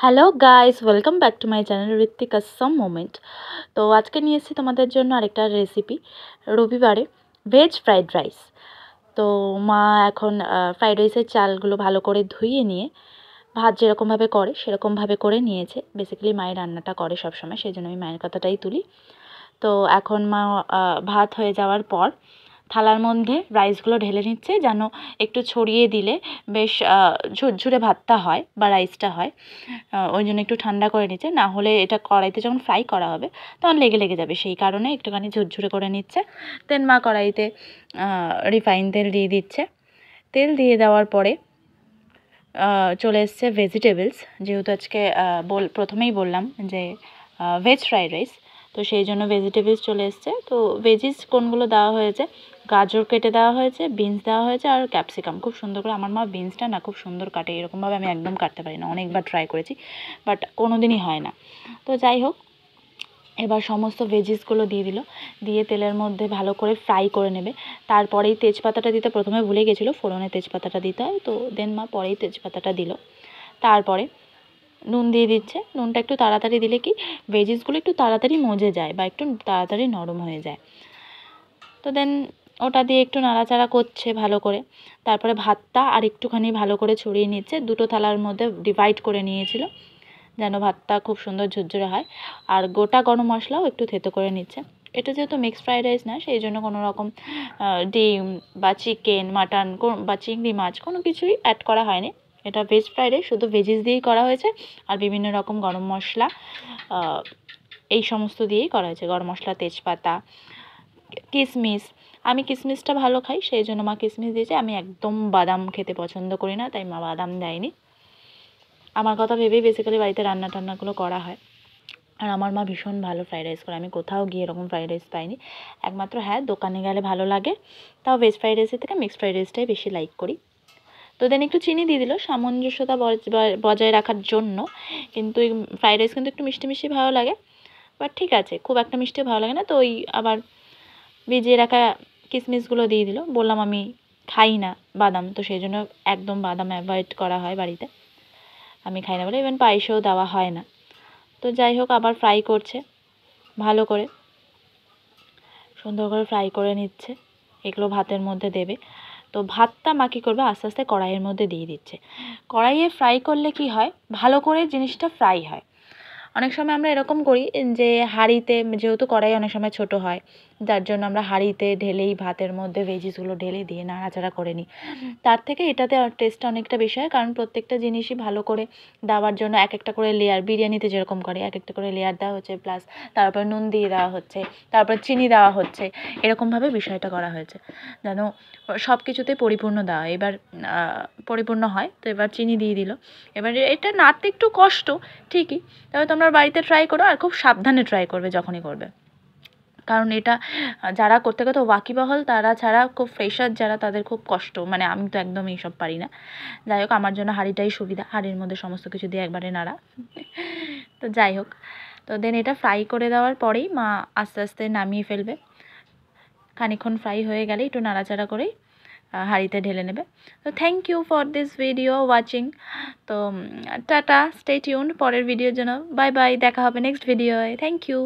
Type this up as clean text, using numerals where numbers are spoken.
Hello guys, welcome back to my channel Ritwika some moment. তো আজকে নিয়ে এসেছি তোমাদের জন্য আরেকটা রেসিপি, রবিবারে ভেজ ফ্রাইড রাইস। তো মা এখন ফ্রাইড রাইসের চালগুলো ভালো করে ধুয়ে নিয়ে ভাত যেরকমভাবে করে সেরকমভাবে করে নিয়েছে। বেসিক্যালি মায়ের রান্নাটা করে সবসময়, সেই জন্য আমি মায়ের কথাটাই তুলি। তো এখন মা ভাত হয়ে যাওয়ার পর থালার মধ্যে রাইসগুলো ঢেলে নিচ্ছে, যেন একটু ছড়িয়ে দিলে বেশ ঝুরঝুরে ভাতটা হয় বা রাইসটা হয়। ওই জন্য একটু ঠান্ডা করে নিচ্ছে, না হলে এটা কড়াইতে যখন ফ্রাই করা হবে তখন লেগে লেগে যাবে, সেই কারণে একটুখানি ঝুরঝুরে করে নিচ্ছে। দেন মা কড়াইতে রিফাইন তেল দিয়ে দিচ্ছে। তেল দিয়ে দেওয়ার পরে চলে এসছে ভেজিটেবলস, যেহেতু আজকে প্রথমেই বললাম যে ভেজ ফ্রাইড রাইস, তো সেই জন্য ভেজিটেবলস চলে এসছে। তো ভেজিস কোনগুলো দেওয়া হয়েছে, গাজর কেটে দেওয়া হয়েছে, বিনস দেওয়া হয়েছে আর ক্যাপসিকাম খুব সুন্দর করে। আমার মা বিনসটা না খুব সুন্দর কাটে, এরকমভাবে আমি একদম কাটতে পারি না, অনেকবার ট্রাই করেছি বাট কোনো দিনই হয় না। তো যাই হোক, এবার সমস্ত ভেজিসগুলো দিয়ে দিল, দিয়ে তেলের মধ্যে ভালো করে ফ্রাই করে নেবে। তারপরেই তেজপাতাটা দিতে প্রথমে ভুলে গেছিলো, ফোড়নে তেজপাতাটা দিতে হয়, তো দেন মা পরেই তেজপাতাটা দিল। তারপরে নুন দিয়ে দিচ্ছে। নুনটা একটু তাড়াতাড়ি দিলে কি ভেজিসগুলো একটু তাড়াতাড়ি মজে যায় বা একটু তাড়াতাড়ি নরম হয়ে যায়। তো দেন ওটা দিয়ে একটু নাড়াচাড়া করছে ভালো করে। তারপরে ভাতটা আর একটুখানি ভালো করে ছড়িয়ে নিচ্ছে, দুটো থালার মধ্যে ডিভাইড করে নিয়েছিল যেন ভাতটা খুব সুন্দর ঝুরঝুরে হয়। আর গোটা গরম মশলাও একটু থেতো করে নিচ্ছে। এটা যেহেতু মিক্সড ফ্রাইড রাইস না, সেই জন্য কোনো রকম ডিম বা চিকেন, মাটন বা চিংড়ি মাছ কোনো কিছুই অ্যাড করা হয়নি। এটা ভেজ ফ্রাইড রাইস, শুধু ভেজিস দিয়েই করা হয়েছে। আর বিভিন্ন রকম গরম মশলা এই সমস্ত দিয়েই করা হয়েছে, গরম মশলা, তেজপাতা, কিশমিশ। আমি কিশমিশটা ভালো খাই, সেই জন্য মা কিশমিশ দিয়েছে। আমি একদম বাদাম খেতে পছন্দ করি না, তাই মা বাদাম দেয়নি। আমার কথা ভেবেই বেসিক্যালি বাড়িতে রান্নাগুলো করা হয়। আর আমার মা ভীষণ ভালো ফ্রাইড রাইস করে, আমি কোথাও গিয়ে এরকম ফ্রাইড রাইস পাইনি। একমাত্র হ্যাঁ, দোকানে গেলে ভালো লাগে, তাও ভেজ ফ্রাইড রাইসের থেকে মিক্সড ফ্রাইড রাইসটাই বেশি লাইক করি। তো দেন একটু চিনি দিয়ে দিল সামঞ্জস্যতা বজায় রাখার জন্য। কিন্তু এই ফ্রাইড রাইস কিন্তু একটু মিষ্টি মিষ্টি ভালো লাগে, বাট ঠিক আছে, খুব একটা মিষ্টি ভালো লাগে না। তো ওই আবার ভিজিয়ে রাখা কিশমিশগুলো দিয়ে দিল। বললাম আমি খাই না বাদাম, তো সেই জন্য একদম বাদাম অ্যাভয়েড করা হয় বাড়িতে, আমি খাই না বলে ইভেন পায়েসেও দেওয়া হয় না। তো যাই হোক, আবার ফ্রাই করছে ভালো করে, সুন্দর করে ফ্রাই করে নিচ্ছে। এগুলো ভাতের মধ্যে দেবে। তো ভাতটা মা কী করবে, আস্তে আস্তে কড়াইয়ের মধ্যে দিয়ে দিচ্ছে। কড়াইয়ে ফ্রাই করলে কি হয়, ভালো করে জিনিসটা ফ্রাই হয়। অনেক সময় আমরা এরকম করি যে হাঁড়িতে, যেহেতু কড়াই অনেক সময় ছোটো হয়, যার জন্য আমরা হাঁড়িতে ঢেলেই ভাতের মধ্যে ভেজিসগুলো ঢেলে দিয়ে নাড়াচাড়া করে নিই। তার থেকে এটাতে টেস্টটা অনেকটা বেশি হয়, কারণ প্রত্যেকটা জিনিসই ভালো করে দেওয়ার জন্য এক একটা করে লেয়ার, বিরিয়ানিতে যেরকম করে এক একটা করে লেয়ার দেওয়া হচ্ছে, প্লাস তারপর নুন দিয়ে দেওয়া হচ্ছে, তারপর চিনি দেওয়া হচ্ছে, এরকমভাবে বিষয়টা করা হয়েছে যেন সব কিছুতেই পরিপূর্ণ দেওয়া এবার পরিপূর্ণ হয়। তো এবার চিনি দিয়ে দিল। এবার এটা নাড়তে একটু কষ্ট ঠিকই, তবে তোমরা বাড়িতে ট্রাই করো, আর খুব সাবধানে ট্রাই করবে যখনই করবে, কারণ এটা যারা করতে করতে ওয়াকিবহাল তারা ছাড়া, খুব ফ্রেশার যারা, তাদের খুব কষ্ট। মানে আমি তো একদম এইসব পারি না। যাই হোক, আমার জন্য হাঁড়িটাই সুবিধা, হাঁড়ির মধ্যে সমস্ত কিছু দিয়ে একবারে নাড়া। তো যাই হোক, তো দেন এটা ফ্রাই করে দেওয়ার পরেই মা আস্তে আস্তে নামিয়ে ফেলবে। খানিকক্ষণ ফ্রাই হয়ে গেলে একটু নাড়াচাড়া করেই হাঁড়িতে ঢেলে নেবে। তো thank you for this video watching. তো টাটা, স্টে টিউন পরের ভিডিওর জন্য। বাই বাই, দেখা হবে নেক্সট ভিডিওয়। Thank you.